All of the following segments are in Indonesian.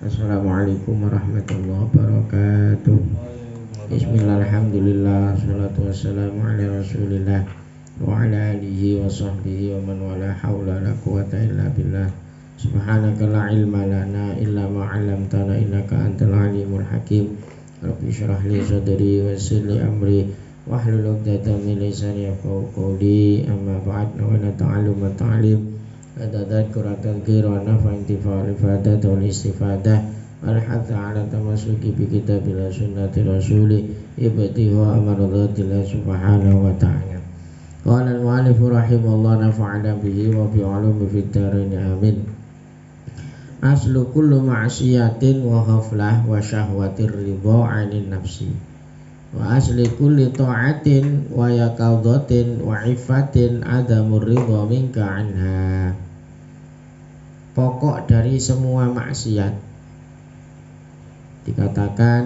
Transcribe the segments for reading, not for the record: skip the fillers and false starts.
Assalamualaikum warahmatullahi wabarakatuh. Bismillah, alhamdulillah, salatu wassalamu ala rasulillah wa ala alihi wa sahbihi wa man wala hawla la quwata illa billah. Subhanaka la ilma lana illa ma 'allamtana innaka antal alimul hakim. Rabbi shrah li sadri wa yassir li amri wahlul 'uqdatam min lisani yafqahu qawli. Amma ba'd, wa nata'allama ta'lim tadzakkura tadhkira wa nafa intifa'al ifadah wal istifadah wal hatha ala tamassuki bi kitabillah sunnati rasuli ibtiha amradillah subhanahu wa ta'ala. Qala al-mu'allif rahimahullah nafa'ana bihi wa bi 'ulumi fid dharain amin. Aslu kullu ma'siyatin wa ghaflah wa syahwatir ridha 'anil nafsi wa asli kulli ta'atin wa yaqadhatin wa ifatin adamur ridha minka anha. Pokok dari semua maksiat, dikatakan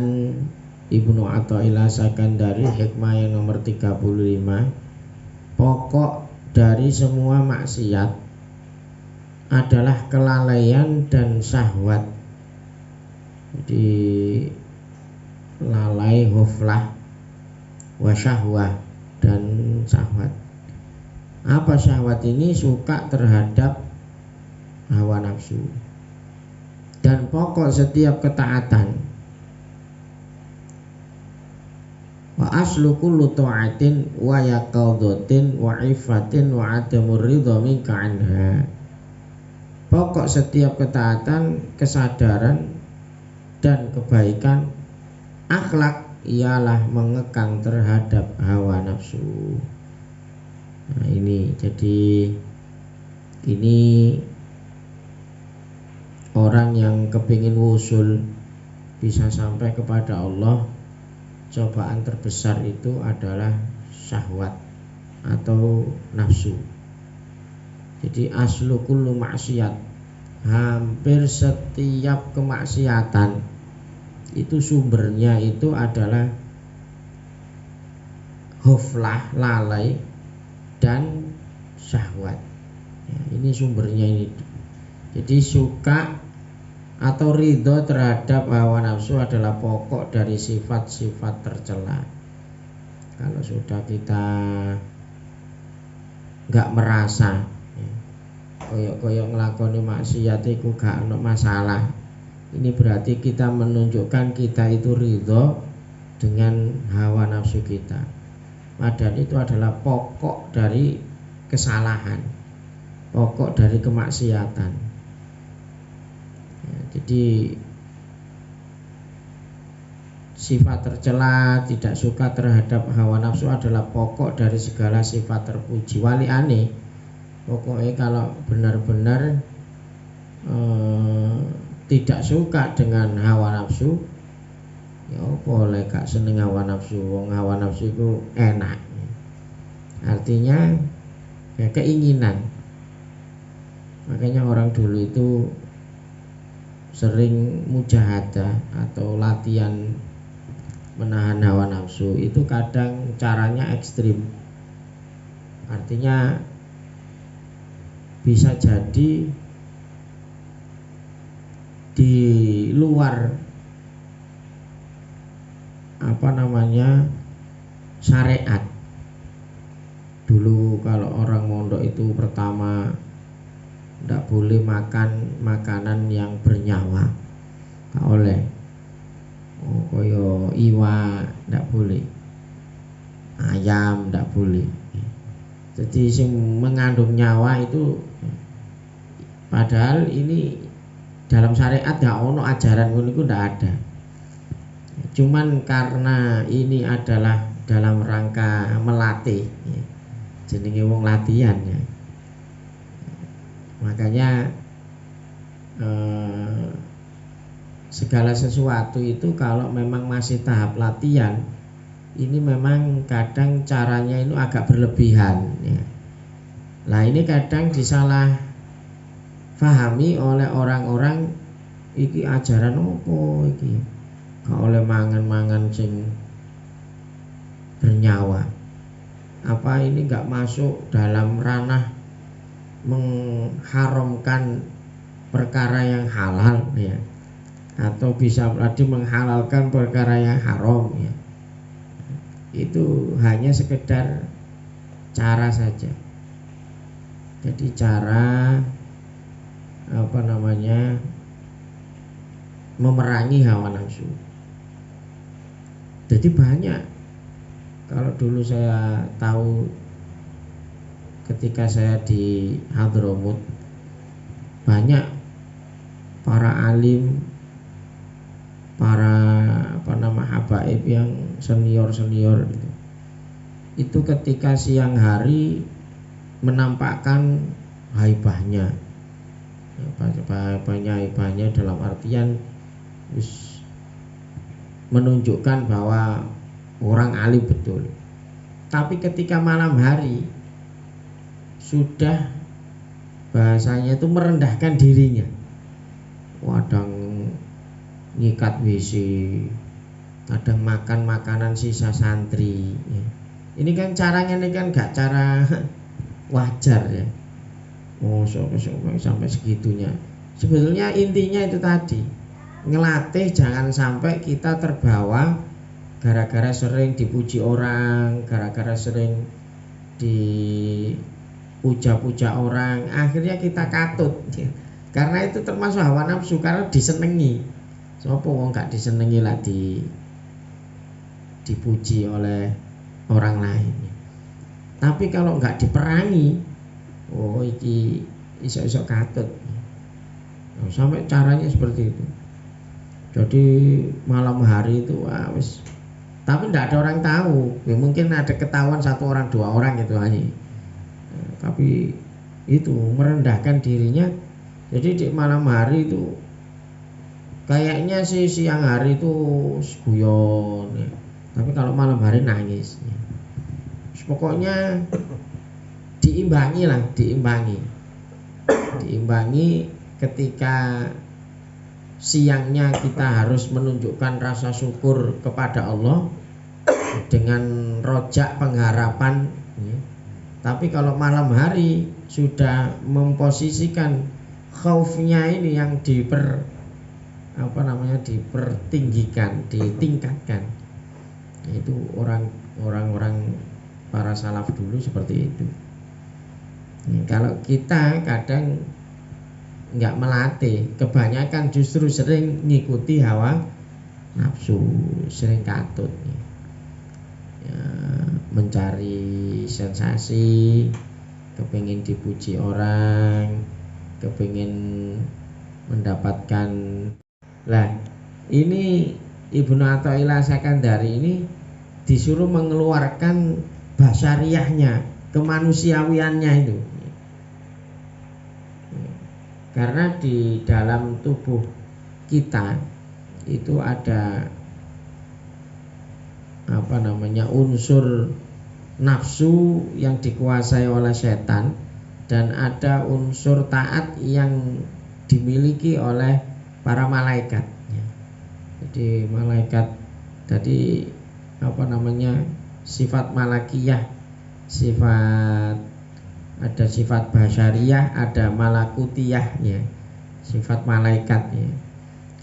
Ibnu Athaillah Sakandari hikmah yang nomor 35, pokok dari semua maksiat adalah kelalaian dan syahwat. Jadi lalai, ghaflah, wa syahwah, dan syahwat. Apa syahwat ini? Suka terhadap hawa nafsu. Dan pokok setiap ketaatan, wa aslu kullu ta'atin wa yaqadhatin wa ifatin wa adamur ridha minka anha. Pokok setiap ketaatan, kesadaran dan kebaikan, akhlak ialah mengekang terhadap hawa nafsu. Nah ini, jadi ini orang yang kepingin wusul bisa sampai kepada Allah, cobaan terbesar itu adalah syahwat atau nafsu. Jadi aslu kullu maksiat, hampir setiap kemaksiatan itu sumbernya itu adalah ghaflah, lalai, dan syahwat. Ya, ini sumbernya ini. Jadi suka atau ridho terhadap hawa nafsu adalah pokok dari sifat-sifat tercela. Kalau sudah kita nggak merasa koyok-koyok ngelakoni maksiat itu gak ada masalah, ini berarti kita menunjukkan kita itu ridho dengan hawa nafsu kita. Padahal itu adalah pokok dari kesalahan, pokok dari kemaksiatan. Jadi sifat tercela, tidak suka terhadap hawa nafsu adalah pokok dari segala sifat terpuji. Wali aneh, pokoknya kalau benar-benar tidak suka dengan hawa nafsu, ya boleh gak seneng hawa nafsu. Wong hawa nafsu itu enak, artinya ya keinginan. Makanya orang dulu itu sering mujahadah atau latihan menahan hawa nafsu, itu kadang caranya ekstrim. Artinya bisa jadi di luar syariat. Dulu kalau orang mondok itu pertama tidak boleh makan makanan yang bernyawa, tak oleh. Koyo iwa tidak boleh, ayam tidak boleh. Jadi yang mengandung nyawa itu, padahal ini dalam syariat gak ono ajaran itu tidak ada. Cuman karena ini adalah dalam rangka melatih, jenenge wong latihan ya. Makanya segala sesuatu itu kalau memang masih tahap latihan, ini memang kadang caranya itu agak berlebihan ya. Nah ini kadang disalah fahami oleh orang-orang, iki ajaran opo iki, gak oleh mangan-mangan sing bernyawa. Apa ini gak masuk dalam ranah mengharamkan perkara yang halal ya. atau bisa tadi menghalalkan perkara yang haram ya. Itu hanya sekedar cara saja. Jadi cara memerangi hawa nafsu. Jadi banyak, kalau dulu saya tahu ketika saya di Hadramut, banyak para alim, para habaib yang senior gitu. Itu ketika siang hari menampakkan haibahnya dalam artian menunjukkan bahwa orang alim betul. Tapi ketika malam hari sudah bahasanya itu merendahkan dirinya, kadang nyikat WC, kadang makan makanan sisa santri ya. Ini kan caranya gak cara wajar ya. Sampai segitunya. Sebetulnya intinya itu tadi, ngelatih jangan sampai kita terbawa gara-gara sering dipuji orang, gara-gara sering dipuja-puja orang, akhirnya kita katut ya. Karena itu termasuk hawa nafsu, karena disenengi. Sopo wong gak disenengi lah dipuji oleh orang lain. Tapi kalau nggak diperangi, iki iso-iso katut. Sampai caranya seperti itu. Jadi malam hari itu wis. Tapi tidak ada orang tahu. Ya, mungkin ada ketahuan 1 orang 2 orang gitu aja. Tapi itu merendahkan dirinya. Jadi di malam hari itu kayaknya sih siang hari itu guyon ya. Tapi kalau malam hari nangis ya. Pokoknya diimbangi ketika siangnya kita harus menunjukkan rasa syukur kepada Allah dengan rojak pengharapan ya. Tapi kalau malam hari sudah memposisikan khaufnya ini yang dipertinggikan, ditingkatkan. Itu orang-orang para salaf dulu seperti itu. Kalau kita kadang nggak melatih, kebanyakan justru sering ngikuti hawa nafsu, sering katut ya, mencari sensasi, kepingin dipuji orang, kepingin mendapatkan. Lah ini Ibnu Athaillah Sakandari ini disuruh mengeluarkan basyariahnya, kemanusiawiannya itu. Karena di dalam tubuh kita itu ada unsur nafsu yang dikuasai oleh setan, dan ada unsur taat yang dimiliki oleh para malaikat. Jadi malaikat tadi sifat malakiyah, ada sifat basyariyah, ada malakutiyah ya, sifat malaikat ya.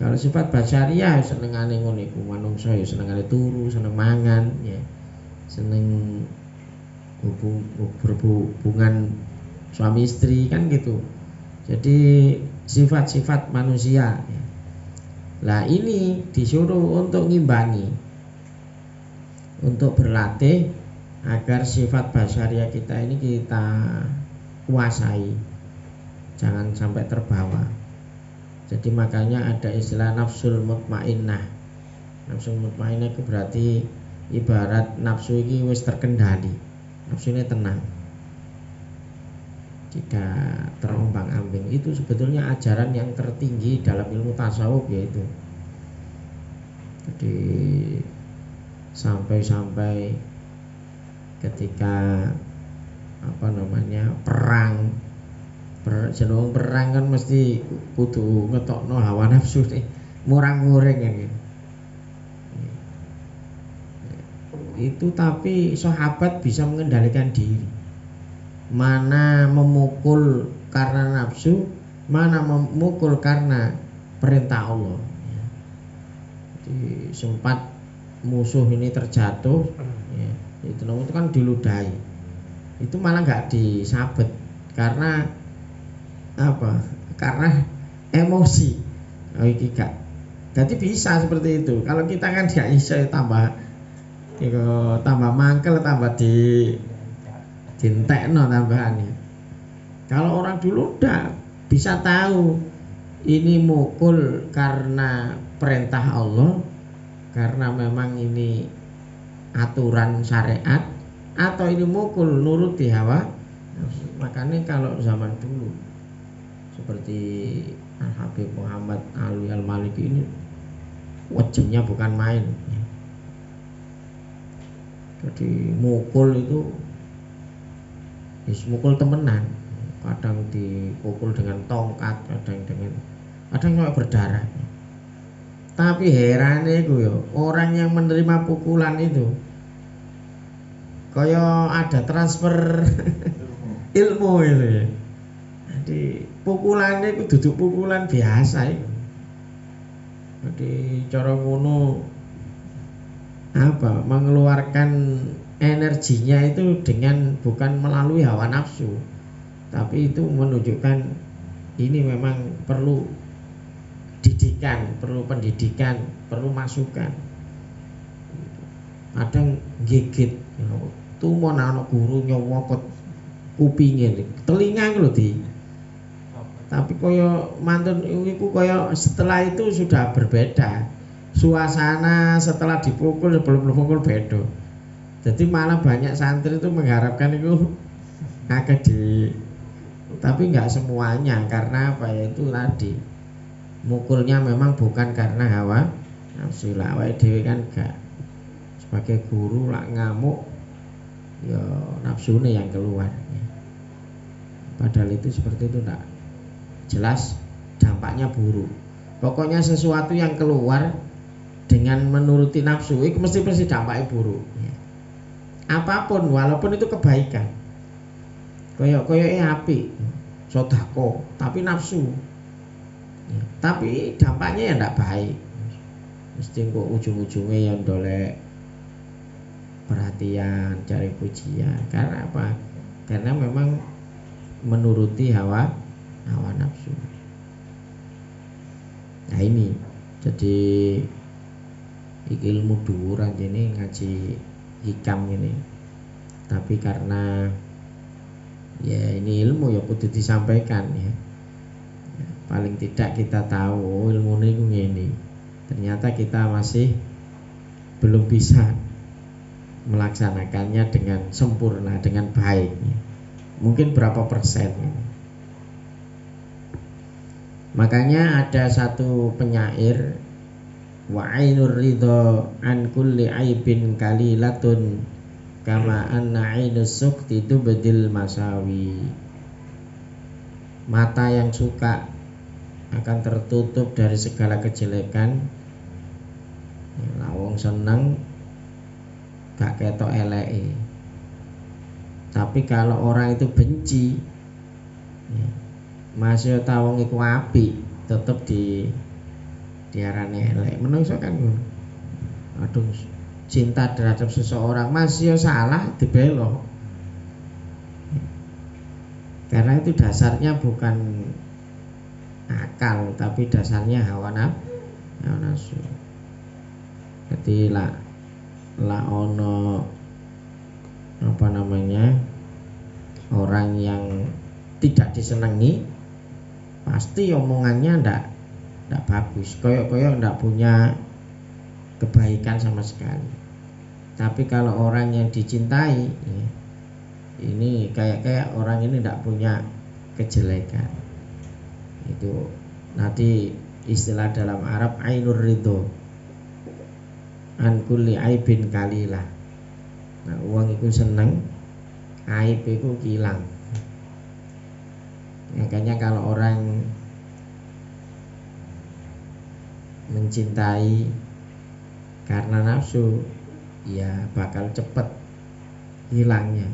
Kalau sifat basyariyah senengane ngono iku, manungsa ya senengane turu, seneng mangan ya, seneng berhubungan suami istri kan gitu. Jadi sifat-sifat manusia ya. Lah ini disuruh untuk ngimbangi, untuk berlatih agar sifat basyariah kita ini kita kuasai, jangan sampai terbawa. Jadi makanya ada istilah nafsul mutmainnah. Nafsul mutmainnah itu berarti ibarat nafsu ini wis terkendali, nafsu ini tenang, tidak terombang-ambing. Itu sebetulnya ajaran yang tertinggi dalam ilmu tasawuf yaitu. Jadi sampai ketika perang kan mesti kudu ngetokno hawa nafsu nih, murang-muring kan gitu. Itu tapi sahabat bisa mengendalikan diri, mana memukul karena nafsu, mana memukul karena perintah Allah. sempat musuh ini terjatuh ya, itu kan diludahi, itu malah nggak disabet karena apa? Karena emosi. Oh, iki gak. Jadi bisa seperti itu. Kalau kita kan tidak bisa tambah mangkel, tambah dintekno tambahannya. Kalau orang dulu udah bisa tahu ini mukul karena perintah Allah, karena memang ini aturan syariat, atau ini mukul nuruti hawa. Makanya kalau zaman dulu seperti Habib Muhammad Ali Al-Maliki ini wajibnya bukan main. Jadi mukul itu mukul temenan, kadang dipukul dengan tongkat, kadang sampai berdarah. Tapi herannya itu ya, orang yang menerima pukulan itu kaya ada transfer ilmu itu ya. Jadi pukulannya itu duduk pukulan biasa itu. Jadi cara ngono mengeluarkan energinya itu dengan bukan melalui hawa nafsu, tapi itu menunjukkan ini memang perlu didikan, perlu pendidikan, perlu masukan. Kadang gigit, tuh mau anak guru nyowokot kupingnya, telinga lho di. Tapi koyo mantun iku koyo setelah itu sudah berbeda. Suasana setelah dipukul sebelum dipukul beda. Jadi malah banyak santri itu mengharapkan itu tapi nggak semuanya, karena apa ya, itu tadi mukulnya memang bukan karena hawa nafsu. Lah awake dhewe kan gak sebagai guru lah ngamuk ya nafsune yang keluar. Padahal itu seperti itu enggak jelas dampaknya buruk. Pokoknya sesuatu yang keluar dengan menuruti nafsu itu mesti dampaknya buruk. Apapun, walaupun itu kebaikan. Koyok api, sodako, tapi nafsu. Tapi dampaknya ya enggak baik. Mesti kok ujung-ujungnya yang dolek perhatian, cari pujian. Karena apa? Karena memang menuruti hawa nafsu. Nah ini jadi ilmu dhuwur ini ngaji hikam ini. Tapi karena ya ini ilmu ya kudu disampaikan ya. Paling tidak kita tahu ilmu ini. Ternyata kita masih belum bisa melaksanakannya dengan sempurna, dengan baik. Mungkin berapa persen. Makanya ada satu penyair, wa ainur ridho an kulli aibin kalilatun kama anna ainus sukti tubdil masawi. Mata yang suka akan tertutup dari segala kejelekan. Wong seneng gak ketok eleke. Tapi kalau orang itu benci, masih tawong iku apik, tetep diarani elek. Menungso kan aduh cinta terhadap seseorang masih salah dibelok. Karena itu dasarnya bukan akal, tapi dasarnya hawa nafsu. Jadi lah ono orang yang tidak disenangi, pasti omongannya ndak bagus, koyok ndak punya kebaikan sama sekali. Tapi kalau orang yang dicintai, ini kayak orang ini ndak punya kejelekan. Itu nanti istilah dalam Arab ainur ridho an kulli aibin kalilah. Nah, uang itu seneng, aib itu hilang. Makanya kalau orang mencintai karena nafsu, ya bakal cepat hilangnya.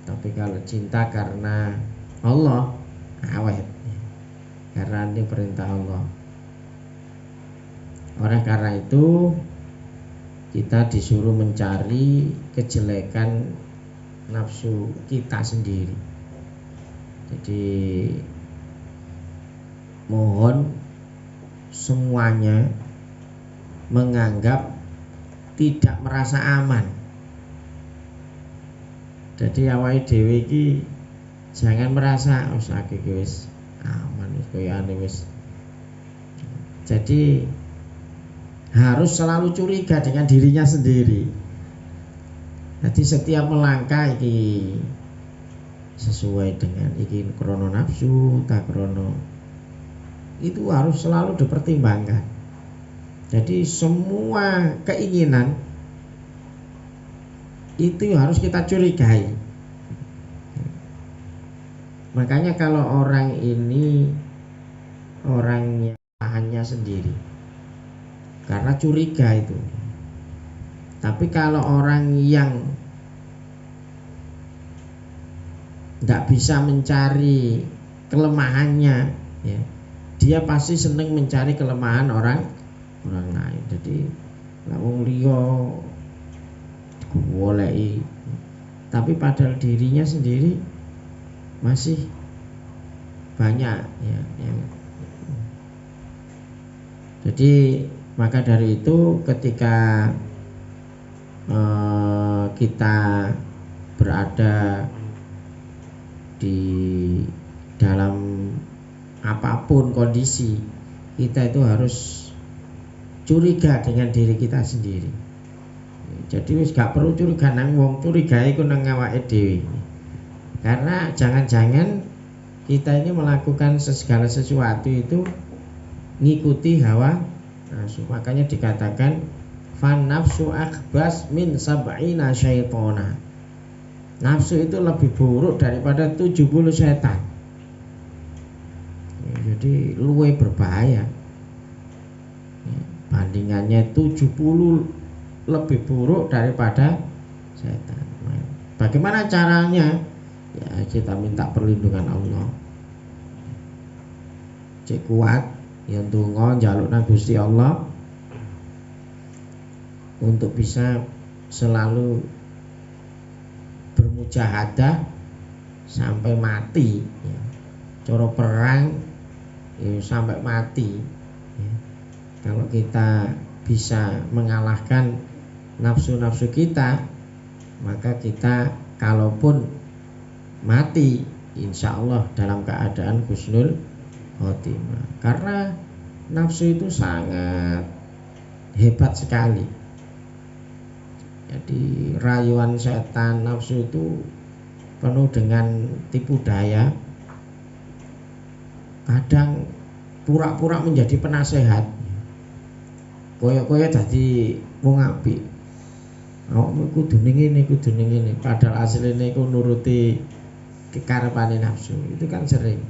Tapi kalau cinta karena Allah, awet. Karena ini perintah Allah. Oleh karena itu kita disuruh mencari kejelekan nafsu kita sendiri. Jadi mohon semuanya menganggap tidak merasa aman. Jadi awake dhewe iki jangan merasa saiki wis aman wis koyane wis. Jadi harus selalu curiga dengan dirinya sendiri. Jadi setiap melangkah iki sesuai dengan iki krono nafsu tak krono, itu harus selalu dipertimbangkan. Jadi semua keinginan itu harus kita curigai. Makanya kalau orang ini orangnya hanya sendiri karena curiga itu. Tapi kalau orang yang tidak bisa mencari kelemahannya, ya, dia pasti senang mencari kelemahan orang lain. Jadi wong liya goleki, tapi padahal dirinya sendiri masih banyak, ya. Jadi maka dari itu ketika kita berada di dalam apapun kondisi, kita itu harus curiga dengan diri kita sendiri. Jadi wis gak perlu curiga nang wong, curigae iku nang awake dhewe. Karena jangan-jangan kita ini melakukan segala sesuatu itu ngikuti hawa nafsu. Makanya dikatakan fan nafsu akhbas min sab'ina syaitona. Nafsu itu lebih buruk daripada 70 setan. Ya, jadi luwih berbahaya. Ya, bandingannya 70 lebih buruk daripada setan. Bagaimana caranya? Ya kita minta perlindungan Allah. Cek kuat yang tunggu njaluk nang Gusti Allah untuk bisa selalu bermujahadah sampai mati, ya. Coro perang ya, sampai mati, ya. Kalau kita bisa mengalahkan nafsu-nafsu kita, maka kita kalaupun mati insya Allah dalam keadaan husnul khotimah. Karena nafsu itu sangat hebat sekali. Jadi rayuan setan nafsu itu penuh dengan tipu daya. Kadang pura-pura menjadi penasehat, koyo-koyo dadi wong apik. Awakmu kudu ning ngene, padahal asline iku nuruti kekarepane nafsu. Itu kan sering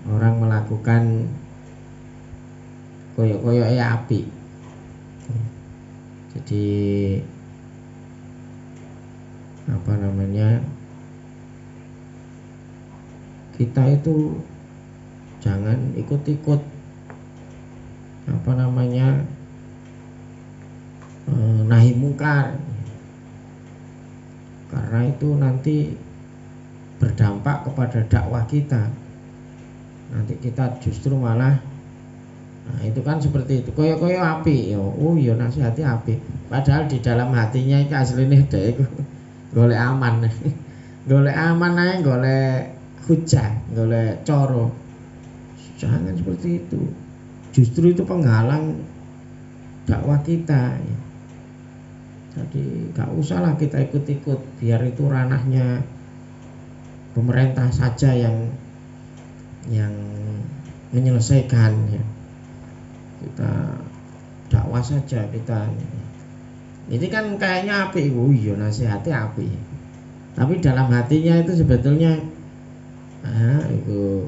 orang melakukan koyo-koyo apik. Jadi apa namanya, kita itu jangan ikut-ikut apa namanya nahi mungkar, karena itu nanti berdampak kepada dakwah kita. Nanti kita justru malah itu kan seperti itu, koyo-koyo api yo, oh yo nasihati api, padahal di dalam hatinya itu aslinya dhek iku golek aman. Golek aman ae, golek hujah, golek coro. Jangan seperti itu. Justru itu penghalang dakwah kita, ya. Jadi gak usahlah kita ikut-ikut, biar itu ranahnya pemerintah saja yang menyelesaikan, ya. Kita dakwah saja kita. Ini kan kayaknya apik, iya nasihati apik. Tapi dalam hatinya itu sebetulnya itu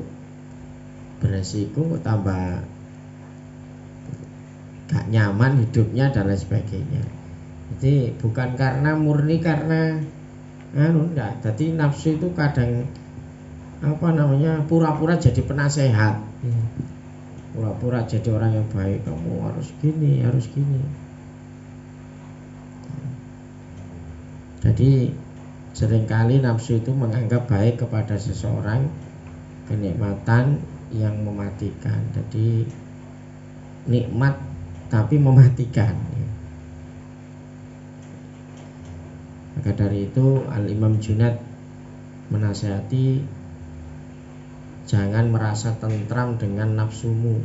beresiko tambah gak nyaman hidupnya dan lain sebagainya. Jadi bukan karena murni karena enggak. Jadi nafsu itu kadang apa namanya pura-pura jadi penasehat. pura-pura jadi orang yang baik, kamu harus gini, harus gini. Jadi seringkali nafsu itu menganggap baik kepada seseorang kenikmatan yang mematikan. Jadi nikmat tapi mematikan. Maka dari itu Al-Imam Junaid menasihati, jangan merasa tentram dengan nafsumu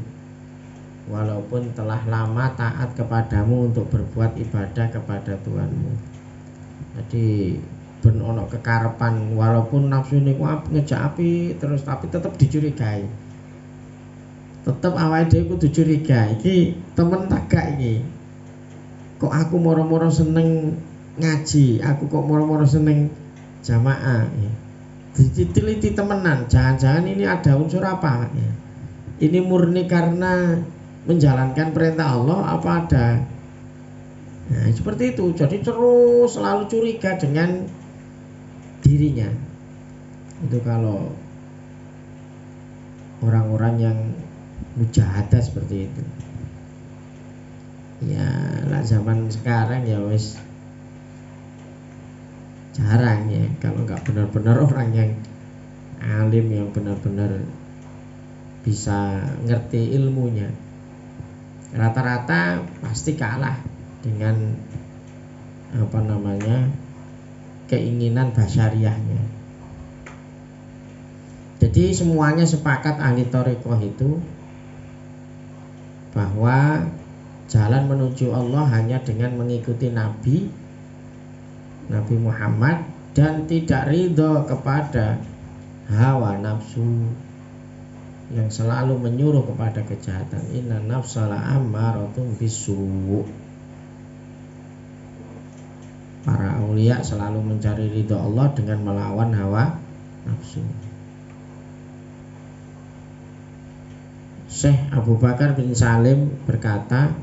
walaupun telah lama taat kepadamu untuk berbuat ibadah kepada Tuhanmu. Jadi ben ono kekarepan walaupun nafsu niku ngejak api terus, tapi tetap dicurigai. Tetap awake dhewe kudu curiga, iki temen tak gak iki. Kok aku moro-moro seneng ngaji, aku kok moro-moro seneng jamaah. Diteliti temenan, jangan-jangan ini ada unsur apa? Ini murni karena menjalankan perintah Allah apa ada? Nah, seperti itu. Jadi terus selalu curiga dengan dirinya. Itu kalau orang-orang yang mujahadah seperti itu. Ya, lah zaman sekarang ya wis jarang ya, kalau nggak benar-benar orang yang alim yang benar-benar bisa ngerti ilmunya, rata-rata pasti kalah dengan keinginan basyariahnya. Jadi semuanya sepakat ahli thariqah itu bahwa jalan menuju Allah hanya dengan mengikuti Nabi Muhammad dan tidak ridho kepada hawa nafsu yang selalu menyuruh kepada kejahatan. Inna nafsala ammaratun bisu'. Para aulia selalu mencari ridho Allah dengan melawan hawa nafsu. Syekh Abu Bakar bin Salim berkata,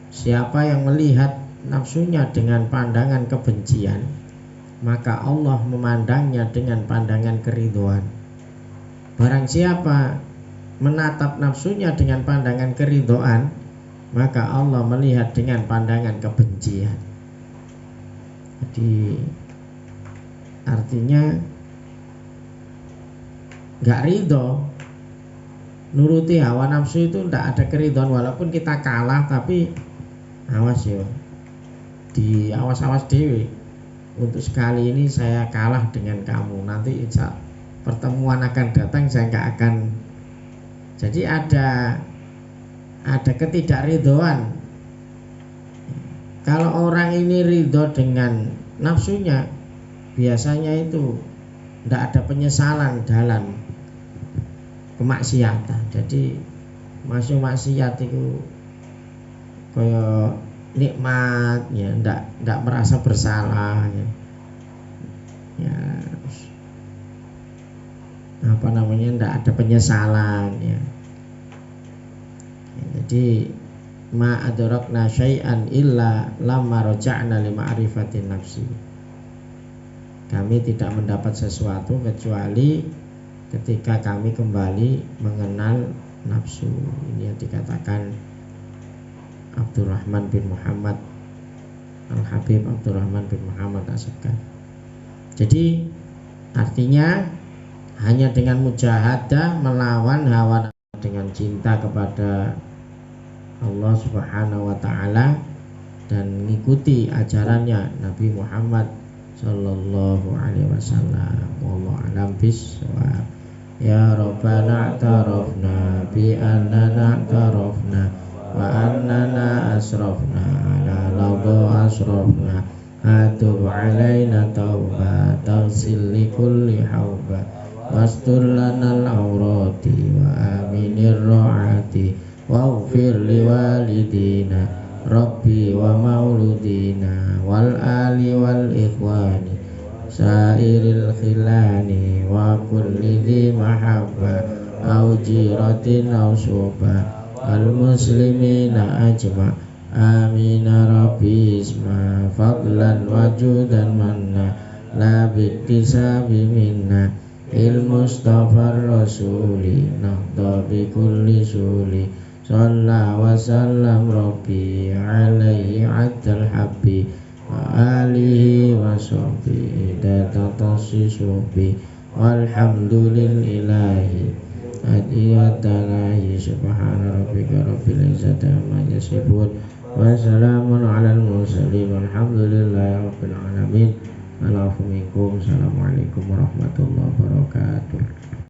siapa yang melihat nafsunya dengan pandangan kebencian, maka Allah memandangnya dengan pandangan keridhoan. Barang siapa menatap nafsunya dengan pandangan keridhoan, maka Allah melihat dengan pandangan kebencian. Jadi artinya nggak ridho, nuruti hawa nafsu itu tidak ada keridhoan. Walaupun kita kalah, tapi awas ya, di awas-awas dewe. Untuk sekali ini saya kalah dengan kamu, nanti insya pertemuan akan datang saya nggak akan. Jadi ada ketidakridhoan. Kalau orang ini ridho dengan nafsunya, biasanya itu tidak ada penyesalan dalam kemaksiatan. Jadi masuk maksiat itu kayak nikmat ya, tidak merasa bersalah ya. Tidak ada penyesalan ya. Jadi ma adrakna syai'an illa lamma raja'na li ma'rifatin nafsi. Kami tidak mendapat sesuatu kecuali ketika kami kembali mengenal nafsu. Ini yang dikatakan Abdurrahman bin Muhammad Al-Habib Abdurrahman bin Muhammad As-Saqqaf. Jadi artinya hanya dengan mujahadah melawan hawa nafsu, dengan cinta kepada Allah Subhanahu wa ta'ala dan mengikuti ajarannya Nabi Muhammad sallallahu alaihi wasallam. Wallahu a'lam bishawab. Ya Rabbana a'tarafna bi annana a'tarafna wa annana asrafna ala lawdo asrafna atub alaina tauba taghsil li kulli hauba wastur lana al-awrati wa aminir ra'ati waghfir liwalidina rabbi wa mauludina wal ali wal ikhwani sairil khilani wa kulli dhi mahabba au jiratin au suba al muslimina ajma amin rabbi isma fadlan wajudan manna la biktisabi minna Mustafa Rasuli nahda bi kulli suli Shalla wa sallam Rabbi alaihi atal habbi wa alihi wa sahbihi datatasi suhbi walhamdulillahi adiyatalahi subhana rabbika rabbil izzati amma yasifun wa salamun alal mursalin walhamdulillahi rabbil alamin. Assalamualaikum warahmatullahi wabarakatuh.